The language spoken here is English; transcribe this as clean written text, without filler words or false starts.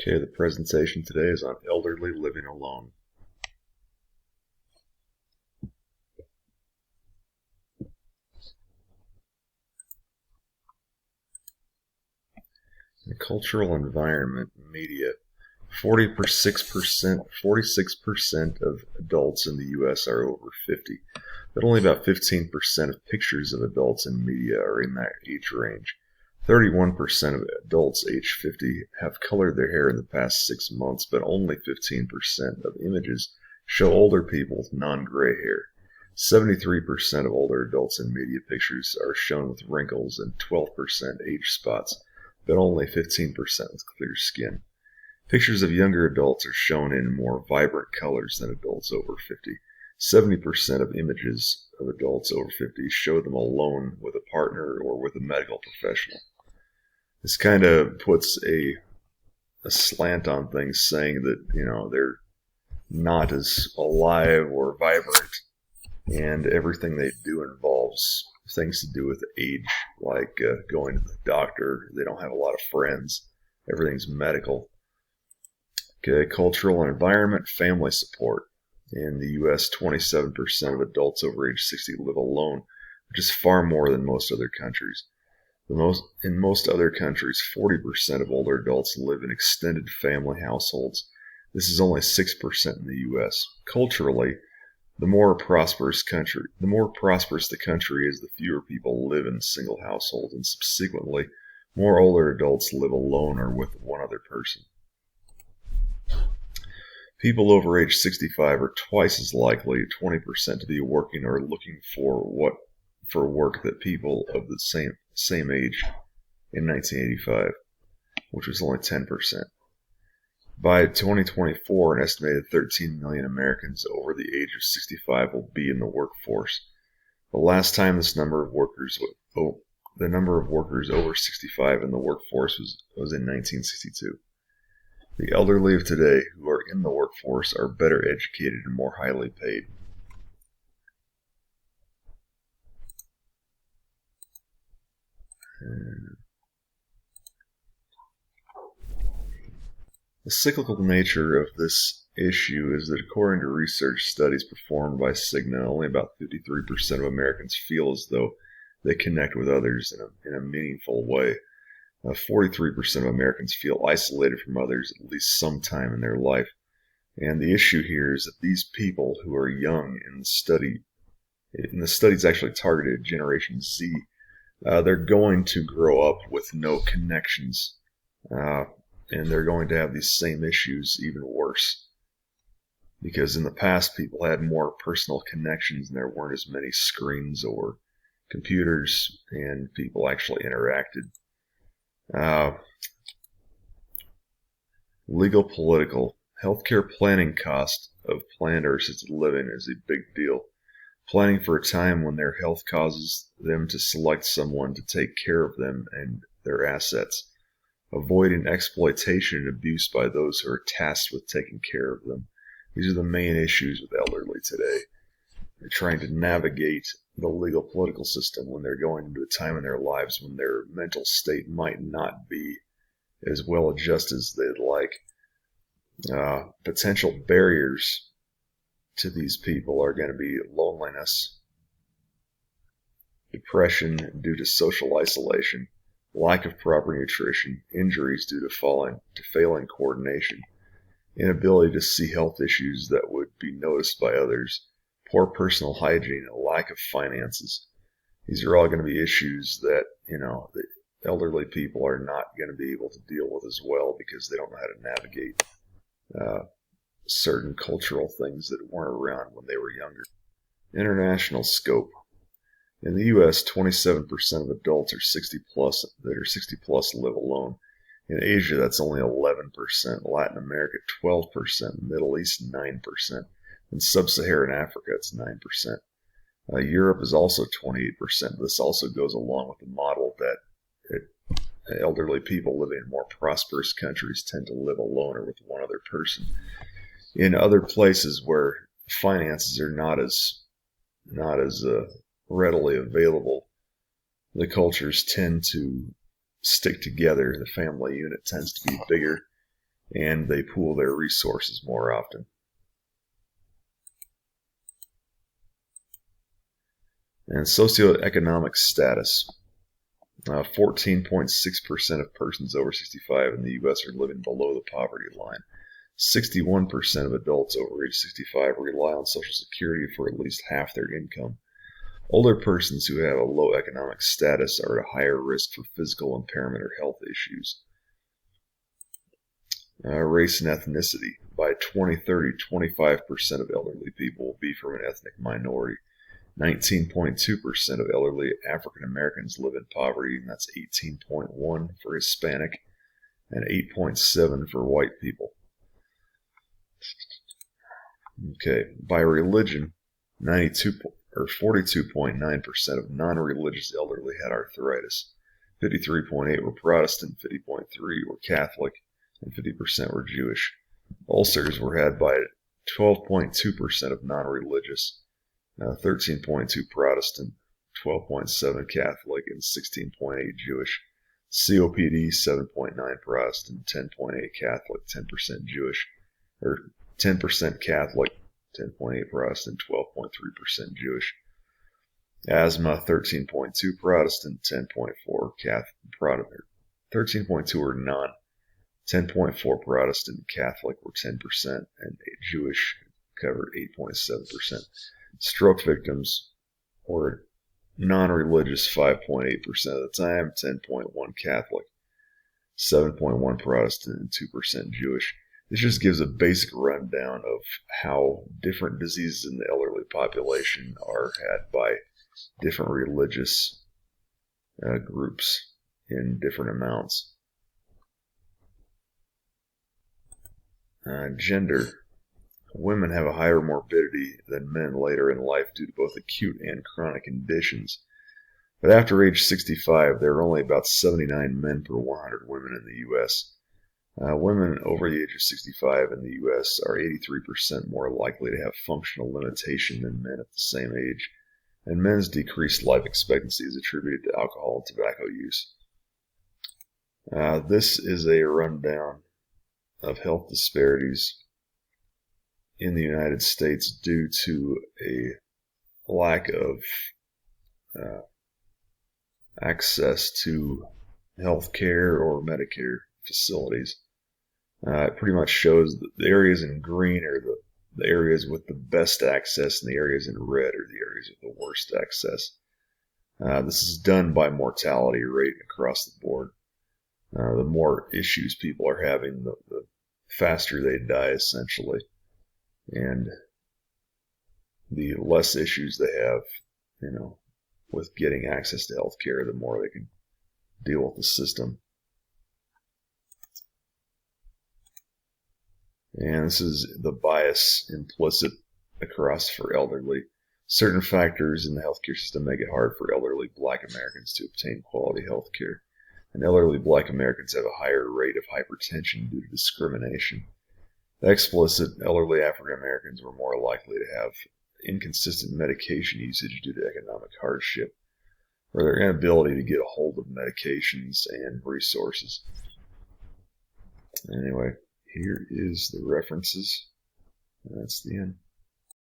Okay, the presentation today is on elderly living alone. The cultural environment media. 46% of adults in the U.S. are over 50, but only about 15% of pictures of adults in media are in that age range. 31% of adults age 50 have colored their hair in the past 6 months, but only 15% of images show older people with non-gray hair. 73% of older adults in media pictures are shown with wrinkles and 12% age spots, but only 15% with clear skin. Pictures of younger adults are shown in more vibrant colors than adults over 50. 70% of images of adults over 50 show them alone with a partner or with a medical professional. This kind of puts a slant on things, saying that, they're not as alive or vibrant, and everything they do involves things to do with age, like going to the doctor. They don't have a lot of friends. Everything's medical. Okay, cultural and environment, family support. In the U.S., 27% of adults over age 60 live alone, which is far more than most other countries. In most other countries, 40% of older adults live in extended family households. This is only 6% in the U.S. Culturally, the more prosperous the country is, the fewer people live in single households, and subsequently, more older adults live alone or with one other person. People over age 65 are twice as likely, 20%, to be working or looking for work that people of the same age in 1985, which was only 10%. By 2024, an estimated 13 million Americans over the age of 65 will be in the workforce. The last time the number of workers over 65 in the workforce was in 1962. The elderly of today who are in the workforce are better educated and more highly paid. The cyclical nature of this issue is that, according to research studies performed by Cigna, only about 53% of Americans feel as though they connect with others in a meaningful way. 43% of Americans feel isolated from others at least sometime in their life. And the issue here is that these people who are young in the studies actually targeted Generation Z, they're going to grow up with no connections, and they're going to have these same issues, even worse. Because in the past, people had more personal connections, and there weren't as many screens or computers, and people actually interacted. Legal, political. Healthcare planning cost of planned or assisted living is a big deal. Planning for a time when their health causes them to select someone to take care of them and their assets. Avoiding exploitation and abuse by those who are tasked with taking care of them. These are the main issues with elderly today. They're trying to navigate the legal political system when they're going into a time in their lives when their mental state might not be as well adjusted as they'd like. Potential barriers to these people are going to be loneliness, depression due to social isolation, lack of proper nutrition, injuries due to failing coordination, inability to see health issues that would be noticed by others, poor personal hygiene, and lack of finances. These are all going to be issues that, the elderly people are not going to be able to deal with as well, because they don't know how to navigate certain cultural things that weren't around when they were younger. International scope. In the U.S., 27% of adults are 60 plus live alone. In Asia, that's only 11%. Latin America, 12%. Middle East, 9%. In sub-Saharan Africa, it's 9%. Europe is also 28%. This also goes along with the model that elderly people living in more prosperous countries tend to live alone or with one other person. In other places where finances are not as readily available, the cultures tend to stick together. The family unit tends to be bigger, and they pool their resources more often. And socioeconomic status. 14.6% of persons over 65 in the U.S. are living below the poverty line. 61% of adults over age 65 rely on Social Security for at least half their income. Older persons who have a low economic status are at a higher risk for physical impairment or health issues. Race and ethnicity. By 2030, 25% of elderly people will be from an ethnic minority. 19.2% of elderly African Americans live in poverty, and that's 18.1% for Hispanic and 8.7% for white people. Okay, by religion, 42.9% of non-religious elderly had arthritis. 53.8% were Protestant, 50.3% were Catholic, and 50% were Jewish. Ulcers were had by 12.2% of non-religious, 13.2% Protestant, 12.7% Catholic, and 16.8% Jewish. COPD, 7.9% Protestant, 10.8% Catholic, 10% Jewish, or 10% Catholic, 10.8% Protestant, 12.3% Jewish. Asthma, 13.2% Protestant, 10.4% Catholic, 13.2% were non, 10.4% Protestant, Catholic were 10%, and Jewish covered 8.7%. Stroke victims were non-religious 5.8% of the time, 10.1% Catholic, 7.1% Protestant, and 2% Jewish. This just gives a basic rundown of how different diseases in the elderly population are had by different religious groups in different amounts. Gender. Women have a higher morbidity than men later in life due to both acute and chronic conditions. But after age 65, there are only about 79 men per 100 women in the U.S. Women over the age of 65 in the U.S. are 83% more likely to have functional limitation than men at the same age, and men's decreased life expectancy is attributed to alcohol and tobacco use. This is a rundown of health disparities in the United States due to a lack of access to health care or Medicare facilities. It pretty much shows that the areas in green are the areas with the best access, and the areas in red are the areas with the worst access. This is done by mortality rate across the board. The more issues people are having, the faster they die, essentially. And the less issues they have, with getting access to health care, the more they can deal with the system. And this is the bias implicit across for elderly. Certain factors in the healthcare system make it hard for elderly Black Americans to obtain quality health care. And elderly Black Americans have a higher rate of hypertension due to discrimination. Explicit, elderly African Americans were more likely to have inconsistent medication usage due to economic hardship, or their inability to get a hold of medications and resources. Anyway, here is the references. That's the end.